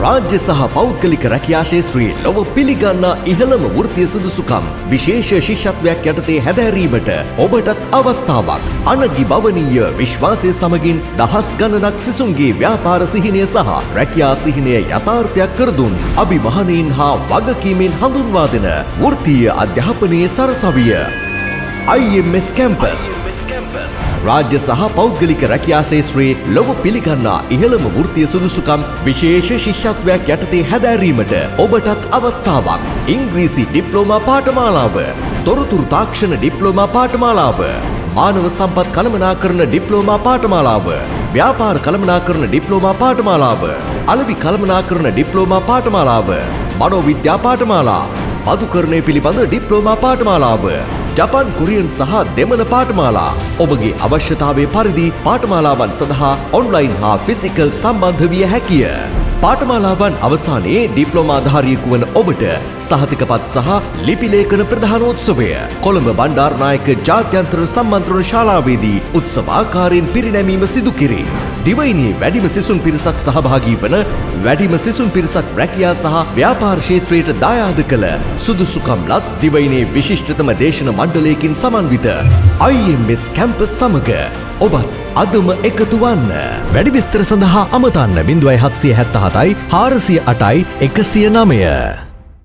රාජ්‍ය සහ පෞද්ගලික රැකියා ශාස්ත්‍රයේ ලොව පිළිගන්නා ඉහළම වෘත්තීය සුදුසුකම් විශේෂ ශිෂ්‍යත්වයක් යටතේ හැදෑරීමට ඔබටත් අවස්ථාවක්. අනගිබවනීය විශ්වාසය සමගින් දහස් ගණනක් සිසුන්ගේ ව්‍යාපාර සිහිනය සහ රැකියා සිහිනය යථාර්ථයක් කර දුන් අභිමහනීන් හා වගකීමෙන් හඳුන්වා දෙන වෘත්තීය අධ්‍යාපනයේ සරසවිය IMS Campus. රාජ්‍ය සහ පෞද්ගලික රැකියා ශාස්ත්‍රයේ ලොව පිළිගන්නා ඉහළම වෘත්තීය සුදුසුකම් විශේෂ ශිෂ්‍යත්වයක් යටතේ හැදෑරීමට ඔබටත් අවස්ථාවක්. ඉංග්‍රීසි ඩිප්ලෝමා පාඨමාලාව, තොරතුරු තාක්ෂණ ඩිප්ලෝමා පාඨමාලාව, මානව සම්පත් කළමනාකරණ ඩිප්ලෝමා පාඨමාලාව, ව්‍යාපාර කළමනාකරණ ඩිප්ලෝමා පාඨමාලාව, අලෙවි කළමනාකරණ ඩිප්ලෝමා පාඨමාලාව, මනෝවිද්‍යා පාඨමාලා, මදුකරණය පිළිබඳ ඩිප්ලෝමා පාඨමාලාව, ජපාන් කොරියන් සහ දෙමළ පාඨමාලා. ඔබගේ අවශ්‍යතාවය පරිදි පාඨමාලාවන් සඳහා ඔන්ලයින් හා ෆිසිකල් සම්බන්ධ විය හැකිය. පාඨමාලාවන් අවසානයේ ඩිප්ලෝමාධාරියෙකු වන ඔබට සහතිකපත් සහ ලිපි ලේඛන ප්‍රධානෝත්සවය කොළඹ බණ්ඩාරනායක ජාත්‍යන්තර සම්මන්ත්‍රණ ශාලාවේදී උත්සවාකාරයෙන් පිරිනැමීම සිදු කෙරේ. දිවයිනේ වැඩිම සිසුන් පිරිසක් සහභාගී වන වැඩිම සිසුන් පිරිසක් රැකියා සහ ව්‍යාපාර ක්ෂේත්‍රයට දායාද කළ සුදුසුකම්ලත් දිවයිනේ විශිෂ්ටතම දේශන මණ්ඩලයකින් සමන්විත IMS කැම්පස් සමග ඔබත් අදම එකතු වන්න. වැඩි විස්තර සඳහා අමතන්න 0777 408 109.